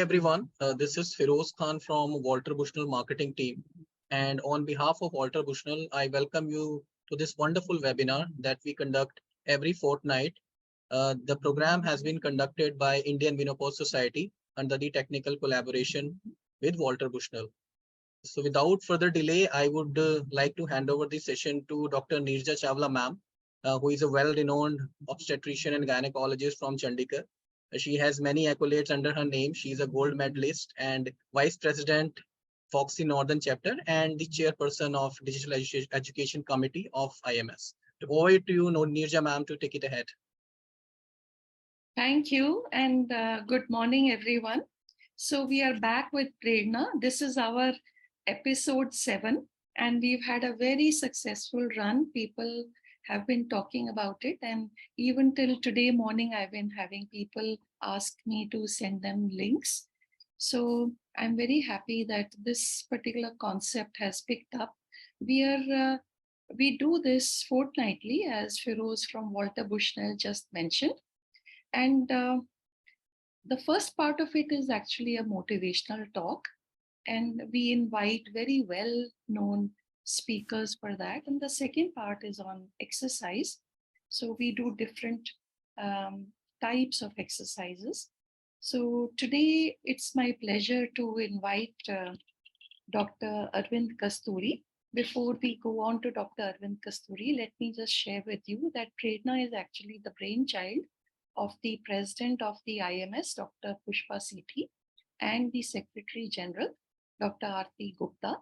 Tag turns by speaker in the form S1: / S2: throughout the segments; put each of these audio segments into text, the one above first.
S1: Everyone, this is Firoz Khan from Walter Bushnell marketing team. And on behalf of Walter Bushnell, I welcome you to this wonderful webinar that we conduct every fortnight. The program has been conducted by Indian Menopause Society under the technical collaboration with Walter Bushnell. So without further delay, I would like to hand over the session to Dr. Nirja Chawla ma'am, who is a well-renowned obstetrician and gynecologist from Chandigarh. She has many accolades under her name. She is a gold medalist and vice president, Foxy Northern Chapter, and the chairperson of Digital Education Committee of IMS. Over to you, Nirja ma'am, to take it ahead.
S2: Thank you, and good morning, everyone. So we are back with Prerna. This is our episode 7, and we've had a very successful run. People have been talking about it, and even till today morning, I've been having people ask me to send them links. So I'm very happy that this particular concept has picked up. We do this fortnightly, as Firoz from Walter Bushnell just mentioned. And the first part of it is actually a motivational talk. And we invite very well-known speakers for that. And the second part is on exercise. So we do different types of exercises. So today it's my pleasure to invite Dr. Arvind Kasthuri. Before we go on to Dr. Arvind Kasthuri, let me just share with you that Prerna is actually the brainchild of the president of the IMS, Dr. Pushpa Sethi, and the Secretary General, Dr. Arti Gupta.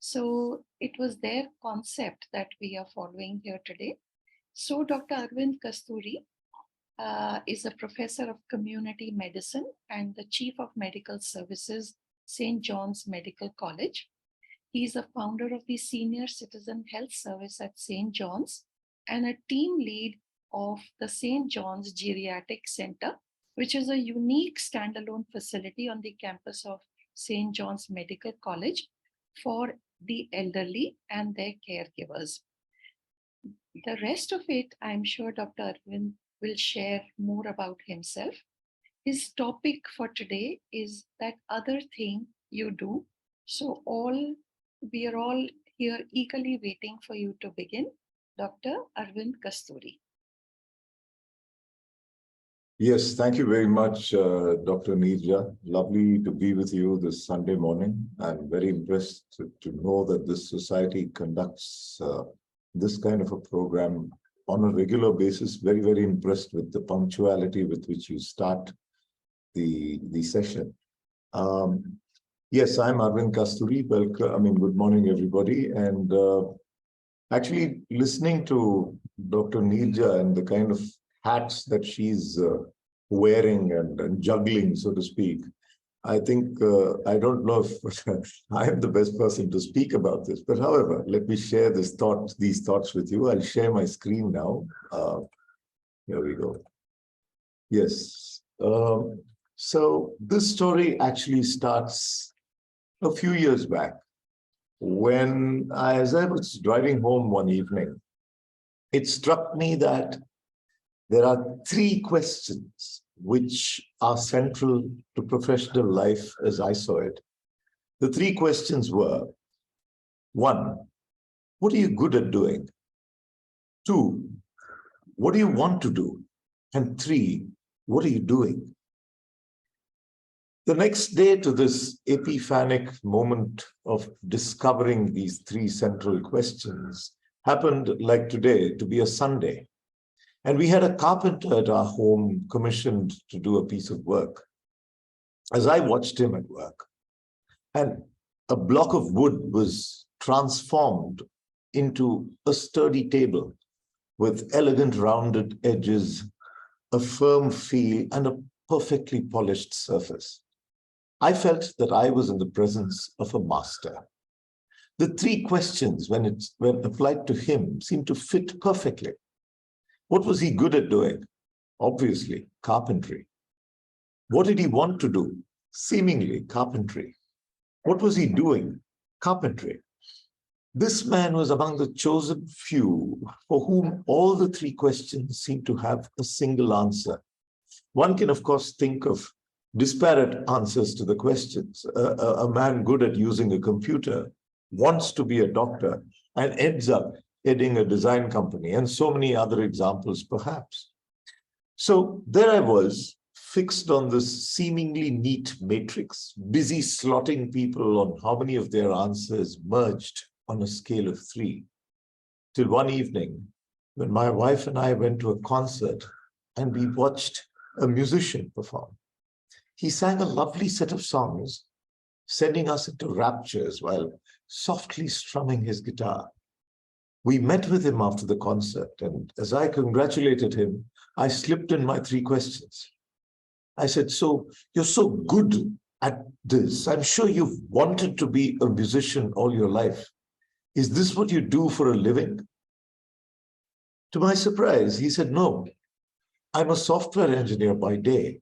S2: So it was their concept that we are following here today. So Dr. Arvind Kasthuri is a professor of community medicine and the chief of medical services, St. John's Medical College. He is a founder of the Senior Citizen Health Service at St. John's and a team lead of the St. John's Geriatric Centre, which is a unique standalone facility on the campus of St. John's Medical College for the elderly and their caregivers. The rest of it, I'm sure Dr. Arvind will share more about himself. His topic for today is that other thing you do. So we are all here eagerly waiting for you to begin. Dr. Arvind Kasthuri.
S3: Yes, thank you very much, Dr. Nirja. Lovely to be with you this Sunday morning. I'm very impressed to know that this society conducts this kind of a program on a regular basis. Very, very impressed with the punctuality with which you start the session. Yes, I'm Arvind Kasthuri. Welcome. Good morning, everybody. And actually, listening to Dr. Nirja and the kind of hats that she's wearing and juggling, so to speak, I think, I don't know if I am the best person to speak about this, but however, let me share these thoughts with you. I'll share my screen now. Here we go. Yes. So this story actually starts a few years back when, as I was driving home one evening, it struck me that there are 3 questions which are central to professional life as I saw it. The 3 questions were: 1, what are you good at doing? 2, what do you want to do? And 3, what are you doing? The next day to this epiphanic moment of discovering these 3 central questions happened, like today, to be a Sunday. And we had a carpenter at our home commissioned to do a piece of work. As I watched him at work, and a block of wood was transformed into a sturdy table with elegant rounded edges, a firm feel, and a perfectly polished surface. I felt that I was in the presence of a master. The 3 questions, when applied to him, seemed to fit perfectly. What was he good at doing? Obviously, carpentry. What did he want to do? Seemingly, carpentry. What was he doing? Carpentry. This man was among the chosen few for whom all the 3 questions seem to have a single answer. One can, of course, think of disparate answers to the questions. A man good at using a computer wants to be a doctor and ends up heading a design company, and so many other examples perhaps. So there I was, fixed on this seemingly neat matrix, busy slotting people on how many of their answers merged on a scale of 3. Till one evening, when my wife and I went to a concert and we watched a musician perform. He sang a lovely set of songs, sending us into raptures while softly strumming his guitar. We met with him after the concert, and as I congratulated him, I slipped in my 3 questions. I said, "So you're so good at this. I'm sure you've wanted to be a musician all your life. Is this what you do for a living?" To my surprise, he said, "No, I'm a software engineer by day.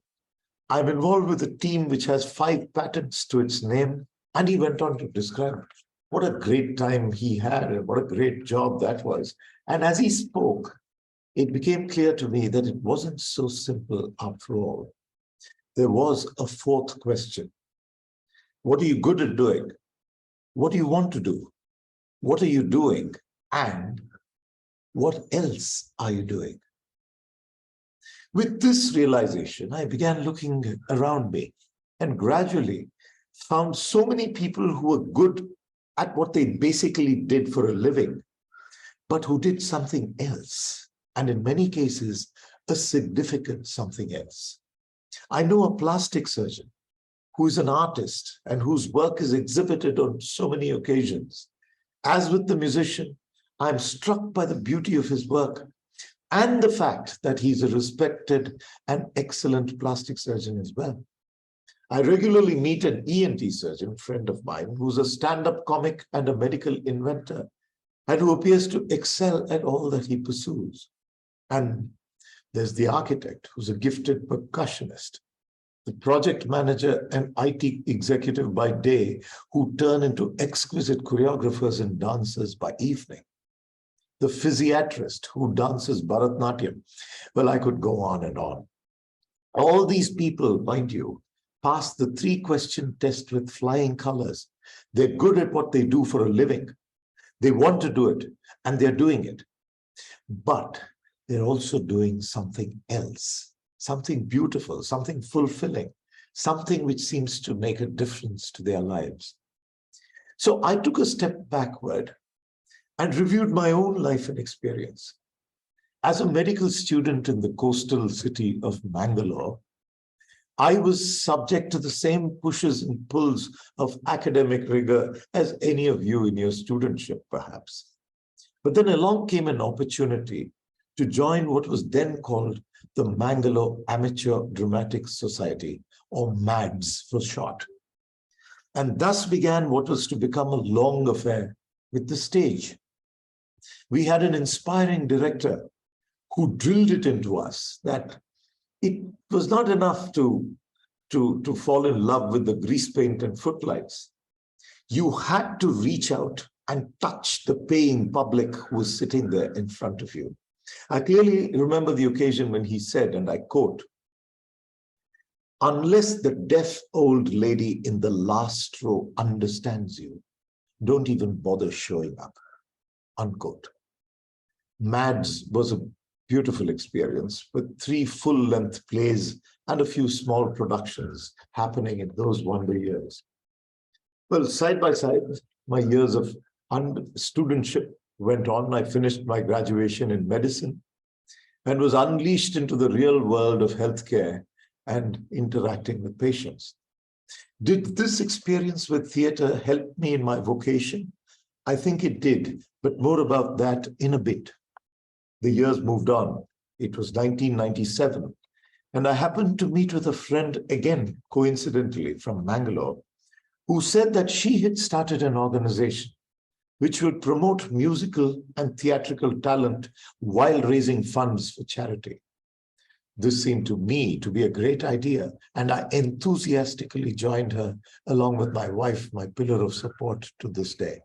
S3: I'm involved with a team which has 5 patents to its name." And he went on to describe what a great time he had and what a great job that was. And as he spoke, it became clear to me that it wasn't so simple after all. There was a 4th question. What are you good at doing? What do you want to do? What are you doing? And what else are you doing? With this realization, I began looking around me and gradually found so many people who were good at what they basically did for a living, but who did something else, and in many cases, a significant something else. I know a plastic surgeon who is an artist and whose work is exhibited on so many occasions. As with the musician, I'm struck by the beauty of his work and the fact that he's a respected and excellent plastic surgeon as well. I regularly meet an ENT surgeon, friend of mine, who's a stand-up comic and a medical inventor, and who appears to excel at all that he pursues. And there's the architect, who's a gifted percussionist, the project manager and IT executive by day, who turn into exquisite choreographers and dancers by evening. The physiatrist who dances Bharatnatyam. Well, I could go on and on. All these people, mind you, pass the 3-question test with flying colors. They're good at what they do for a living. They want to do it, and they're doing it. But they're also doing something else, something beautiful, something fulfilling, something which seems to make a difference to their lives. So I took a step backward and reviewed my own life and experience. As a medical student in the coastal city of Bangalore, I was subject to the same pushes and pulls of academic rigor as any of you in your studentship, perhaps. But then along came an opportunity to join what was then called the Bangalore Amateur Dramatic Society, or MADS for short. And thus began what was to become a long affair with the stage. We had an inspiring director who drilled it into us that it was not enough to fall in love with the grease paint and footlights. You had to reach out and touch the paying public who was sitting there in front of you. I clearly remember the occasion when he said, and I quote, "Unless the deaf old lady in the last row understands you, don't even bother showing up," unquote. MADS was a beautiful experience with 3 full-length plays and a few small productions happening in those wonder years. Well, side by side, my years of studentship went on. I finished my graduation in medicine and was unleashed into the real world of healthcare and interacting with patients. Did this experience with theatre help me in my vocation? I think it did, but more about that in a bit. The years moved on. It was 1997, and I happened to meet with a friend again, coincidentally, from Bangalore, who said that she had started an organization which would promote musical and theatrical talent while raising funds for charity. This seemed to me to be a great idea, and I enthusiastically joined her along with my wife, my pillar of support to this day.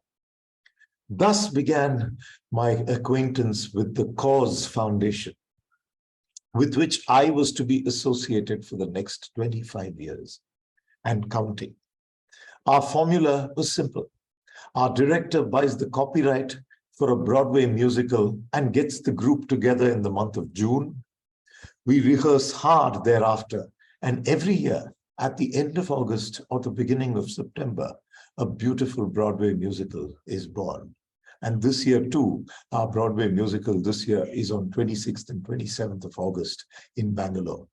S3: Thus began my acquaintance with the Cause Foundation. with which I was to be associated for the next 25 years and counting. Our formula was simple. Our director buys the copyright for a Broadway musical and gets the group together in the month of June. We rehearse hard thereafter, and every year, at the end of August or the beginning of September, a beautiful Broadway musical is born. And this year too, our Broadway musical this year is on 26th and 27th of August in Bangalore.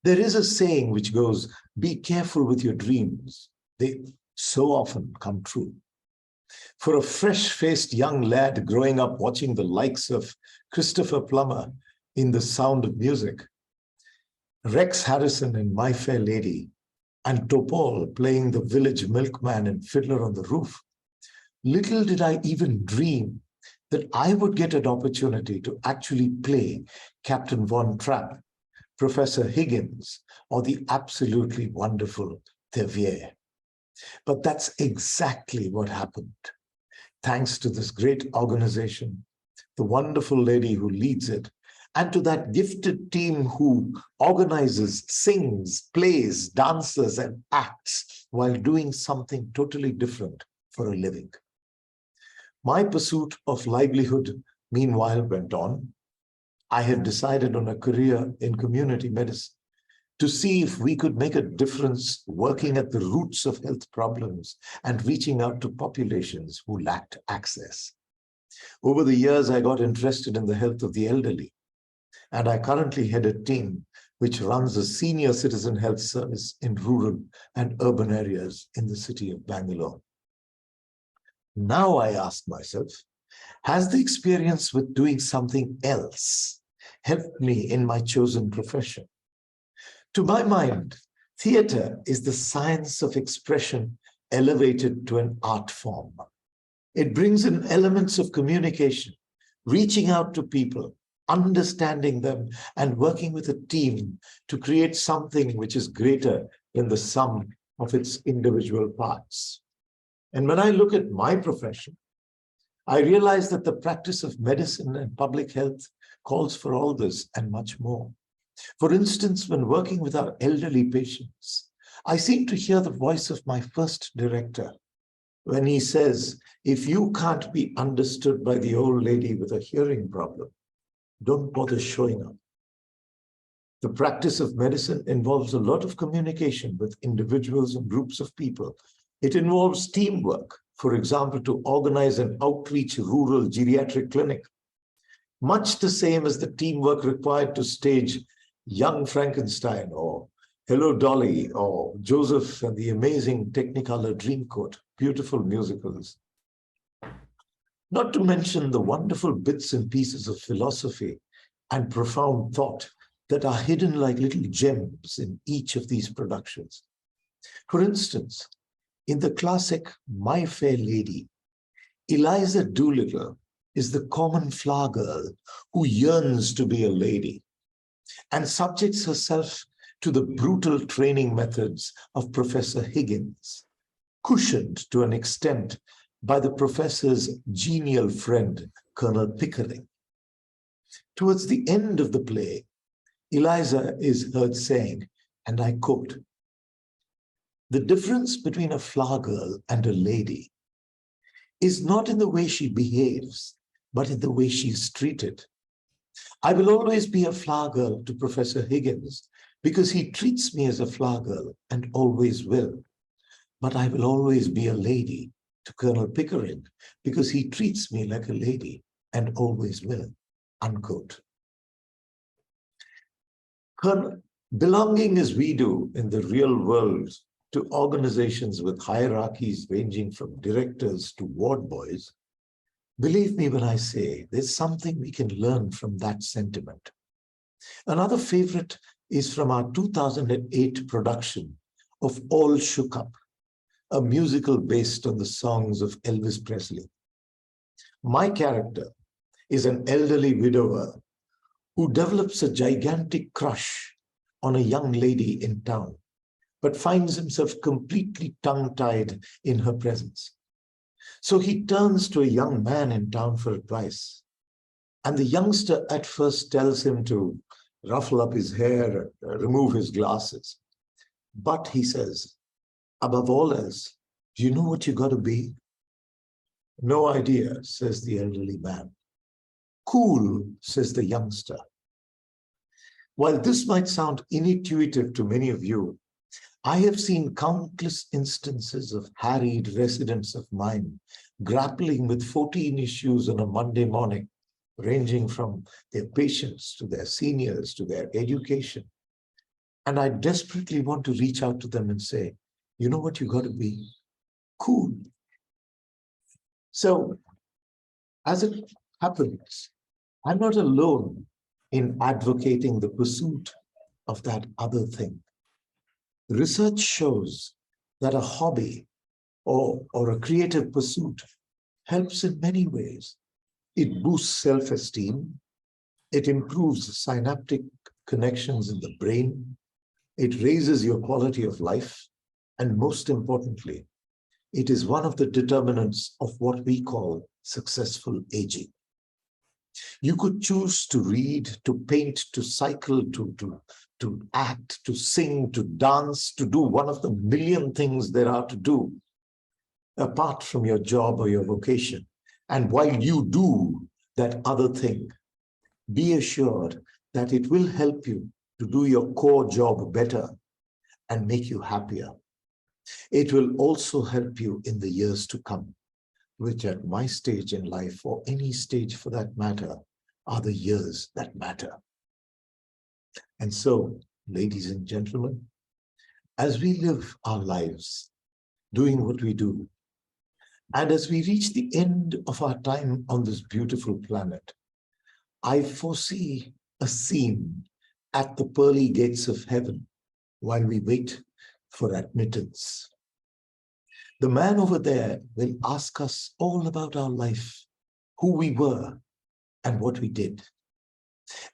S3: There is a saying which goes, be careful with your dreams. They so often come true. For a fresh-faced young lad growing up watching the likes of Christopher Plummer in The Sound of Music, Rex Harrison in My Fair Lady, and Topol playing the village milkman in Fiddler on the Roof, little did I even dream that I would get an opportunity to actually play Captain Von Trapp, Professor Higgins, or the absolutely wonderful Thevier. But that's exactly what happened. Thanks to this great organization, the wonderful lady who leads it, and to that gifted team who organizes, sings, plays, dances, and acts while doing something totally different for a living. My pursuit of livelihood, meanwhile, went on. I had decided on a career in community medicine to see if we could make a difference working at the roots of health problems and reaching out to populations who lacked access. Over the years, I got interested in the health of the elderly, and I currently head a team which runs a senior citizen health service in rural and urban areas in the city of Bangalore. Now I ask myself, has the experience with doing something else helped me in my chosen profession? To my mind, theatre is the science of expression elevated to an art form. It brings in elements of communication, reaching out to people, understanding them, and working with a team to create something which is greater than the sum of its individual parts. And when I look at my profession, I realize that the practice of medicine and public health calls for all this and much more. For instance, when working with our elderly patients, I seem to hear the voice of my first director when he says, if you can't be understood by the old lady with a hearing problem, don't bother showing up. The practice of medicine involves a lot of communication with individuals and groups of people. It involves teamwork, for example, to organize an outreach rural geriatric clinic, much the same as the teamwork required to stage Young Frankenstein or Hello Dolly or Joseph and the Amazing Technicolor Dreamcoat, beautiful musicals. Not to mention the wonderful bits and pieces of philosophy and profound thought that are hidden like little gems in each of these productions. For instance, in the classic My Fair Lady, Eliza Doolittle is the common flower girl who yearns to be a lady and subjects herself to the brutal training methods of Professor Higgins, cushioned to an extent by the professor's genial friend, Colonel Pickering. Towards the end of the play, Eliza is heard saying, and I quote, "The difference between a flower girl and a lady is not in the way she behaves, but in the way she is treated. I will always be a flower girl to Professor Higgins because he treats me as a flower girl and always will. But I will always be a lady to Colonel Pickering because he treats me like a lady and always will." Unquote. Belonging as we do in the real world to organizations with hierarchies ranging from directors to ward boys, believe me when I say there's something we can learn from that sentiment. Another favorite is from our 2008 production of All Shook Up, a musical based on the songs of Elvis Presley. My character is an elderly widower who develops a gigantic crush on a young lady in town, but finds himself completely tongue-tied in her presence. So he turns to a young man in town for advice. And the youngster at first tells him to ruffle up his hair, remove his glasses. But he says, above all else, do you know what you got to be? No idea, says the elderly man. Cool, says the youngster. While this might sound intuitive to many of you, I have seen countless instances of harried residents of mine grappling with 14 issues on a Monday morning, ranging from their patients to their seniors to their education. And I desperately want to reach out to them and say, you know what you got to be? Cool. So, as it happens, I'm not alone in advocating the pursuit of that other thing. Research shows that a hobby or a creative pursuit helps in many ways. It boosts self-esteem, it improves synaptic connections in the brain, it raises your quality of life, and most importantly, it is one of the determinants of what we call successful aging. You could choose to read, to paint, to cycle, to act, to sing, to dance, to do one of the million things there are to do apart from your job or your vocation. And while you do that other thing, be assured that it will help you to do your core job better and make you happier. It will also help you in the years to come, which at my stage in life, or any stage for that matter, are the years that matter. And so, ladies and gentlemen, as we live our lives, doing what we do, and as we reach the end of our time on this beautiful planet, I foresee a scene at the pearly gates of heaven while we wait for admittance. The man over there will ask us all about our life, who we were, and what we did.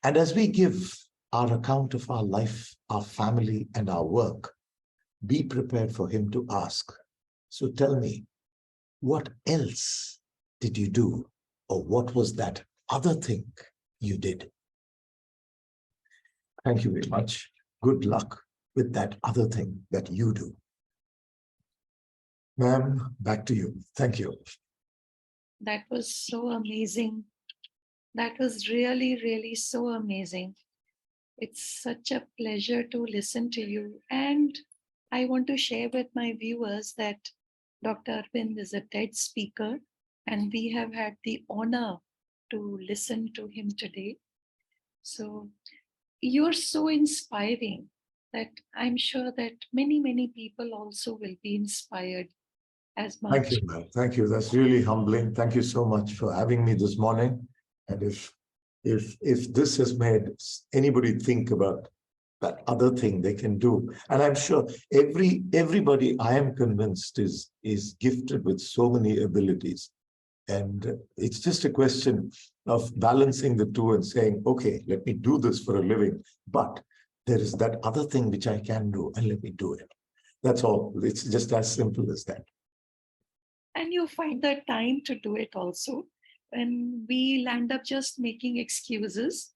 S3: And as we give our account of our life, our family, and our work, be prepared for him to ask, so tell me, what else did you do? Or what was that other thing you did? Thank you very much. Good luck with that other thing that you do. Ma'am, back to you. Thank you.
S2: That was so amazing. That was really, really so amazing. It's such a pleasure to listen to you. And I want to share with my viewers that Dr. Arvind is a TED speaker, and we have had the honor to listen to him today. So you're so inspiring that I'm sure that many, many people also will be inspired as much.
S3: Thank you, ma'am. Thank you. That's really humbling. Thank you so much for having me this morning. And if this has made anybody think about that other thing they can do, and I'm sure everybody, I am convinced, is gifted with so many abilities. And it's just a question of balancing the two and saying, okay, let me do this for a living, but there is that other thing which I can do, and let me do it. That's all. It's just as simple as that.
S2: And you find the time to do it also. And we land up just making excuses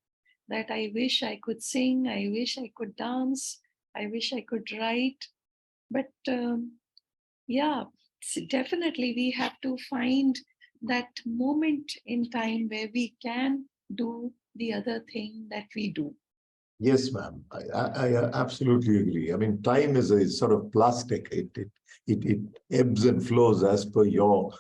S2: that I wish I could sing, I wish I could dance, I wish I could write. But yeah, definitely we have to find that moment in time where we can do the other thing that we do.
S3: Yes, ma'am. I absolutely agree. I mean, time is a sort of plastic. It ebbs and flows as per your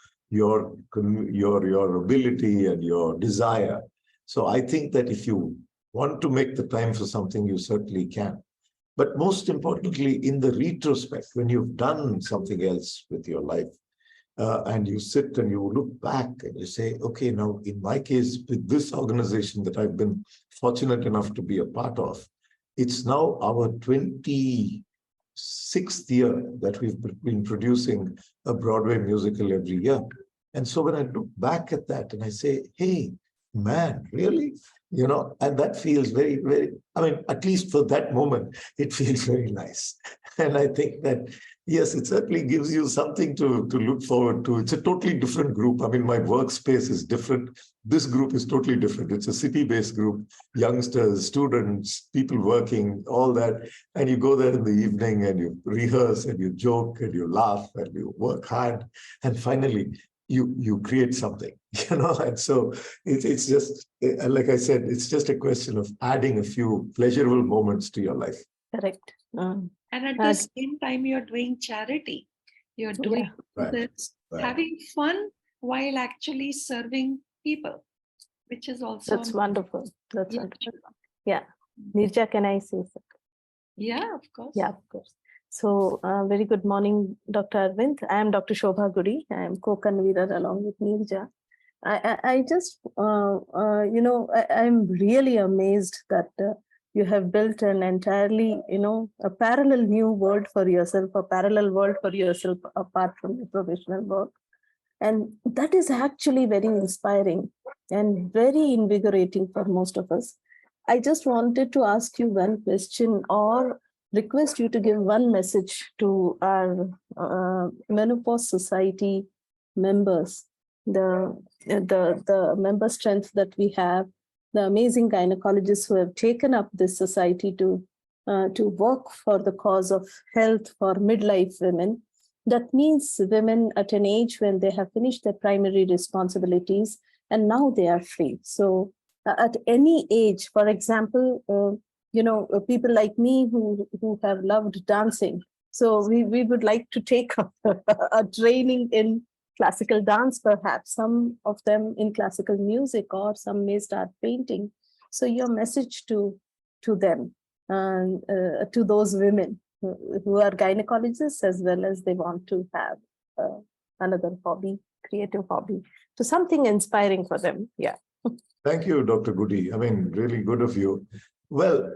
S3: ability and your desire. So I think that if you want to make the time for something, you certainly can. But most importantly, in the retrospect, when you've done something else with your life, and you sit and you look back and you say, okay, now in my case, with this organization that I've been fortunate enough to be a part of, it's now our 26th year that we've been producing a Broadway musical every year. And so when I look back at that and I say, hey, man, really? And that feels very, very, I mean, at least for that moment, it feels very nice. And I think that, yes, it certainly gives you something to look forward to. It's a totally different group. I mean, my workspace is different. This group is totally different. It's a city-based group, youngsters, students, people working, all that. And you go there in the evening and you rehearse and you joke and you laugh and you work hard. And finally, you create something, and so it's just, like I said, it's just a question of adding a few pleasurable moments to your life.
S4: Correct.
S2: And at the same time, you're doing charity. You're doing this, having fun while actually serving people, which is also...
S4: That's wonderful. That's wonderful. Yeah. Nirja, can I say something?
S2: Yeah, of course.
S4: Yeah, of course. So, very good morning, Dr. Arvind. I am Dr. Shobha Gudi. I am co-convenor along with Nirja. I just, I'm really amazed that you have built an entirely, a parallel new world for yourself, a parallel world for yourself apart from your professional work. And that is actually very inspiring and very invigorating for most of us. I just wanted to ask you one question or request you to give one message to our Menopause Society members, the member strength that we have, the amazing gynecologists who have taken up this society to work for the cause of health for midlife women. That means women at an age when they have finished their primary responsibilities and now they are free. So at any age, for example, people like me who have loved dancing. So we would like to take a training in classical dance, perhaps, some of them in classical music, or some may start painting. So your message to them, to those women who are gynecologists as well as they want to have another hobby, creative hobby, so something inspiring for them. Yeah.
S3: Thank you, Dr. Gudi. I mean, really good of you. Well,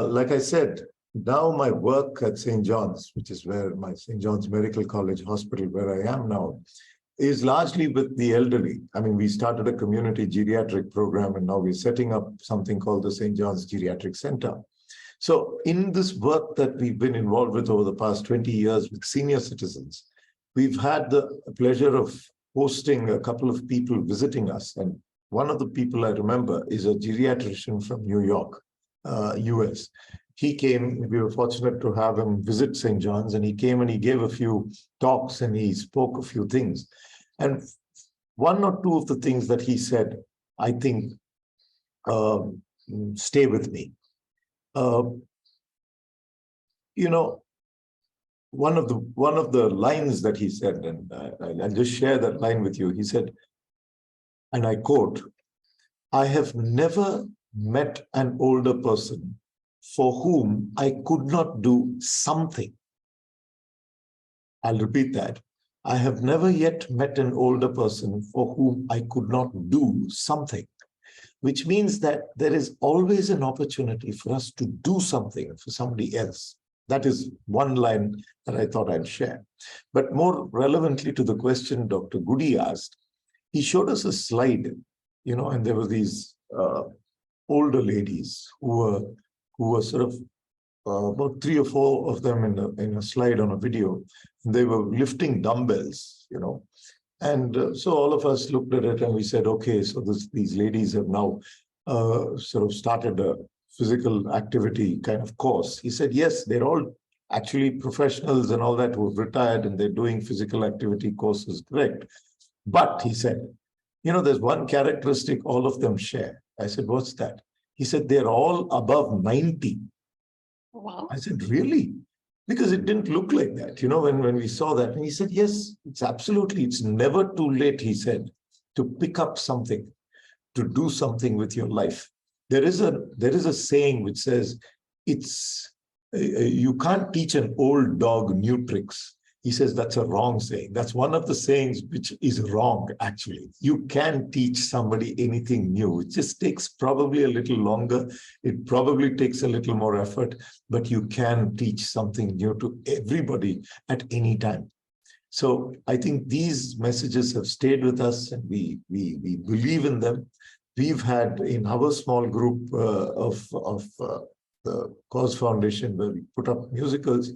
S3: like I said, now my work at St. John's, which is where my St. John's Medical College Hospital, where I am now, is largely with the elderly. I mean, we started a community geriatric program, and now we're setting up something called the St. John's Geriatric Centre. So in this work that we've been involved with over the past 20 years with senior citizens, we've had the pleasure of hosting a couple of people visiting us. And one of the people I remember is a geriatrician from New York, US. He came, we were fortunate to have him visit St. John's, and he came and he gave a few talks and he spoke a few things. And one or two of the things that he said, I think, stay with me. One of the lines that he said, and I'll just share that line with you. He said, and I quote, "I have never met an older person for whom I could not do something." I'll repeat that. I have never yet met an older person for whom I could not do something, which means that there is always an opportunity for us to do something for somebody else. That is one line that I thought I'd share. But more relevantly to the question Dr. Gudi asked, he showed us a slide, and there were these older ladies who were sort of about 3 or 4 of them in a slide on a video. And they were lifting dumbbells, And so all of us looked at it and we said, okay, so these ladies have now sort of started a physical activity kind of course. He said, yes, they're all actually professionals and all that who have retired and they're doing physical activity courses, correct. But he said, there's one characteristic all of them share. I said, what's that? He said, they're all above 90.
S2: Wow.
S3: I said, really? Because it didn't look like that, when we saw that. And he said, yes, it's never too late, he said, to pick up something, to do something with your life. There is a saying which says, you can't teach an old dog new tricks. He says that's a wrong saying. That's one of the sayings which is wrong, actually. You can teach somebody anything new. It just takes probably a little longer. It probably takes a little more effort, but you can teach something new to everybody at any time. So I think these messages have stayed with us and we believe in them. we've had in our small group of the Cause Foundation, where we put up musicals,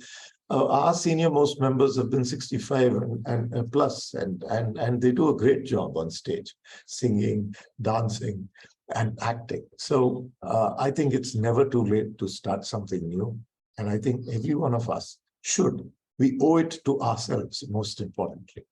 S3: our senior most members have been 65 and plus, and they do a great job on stage, singing, dancing, and acting. So I think it's never too late to start something new. And I think every one of us should. We owe it to ourselves, most importantly.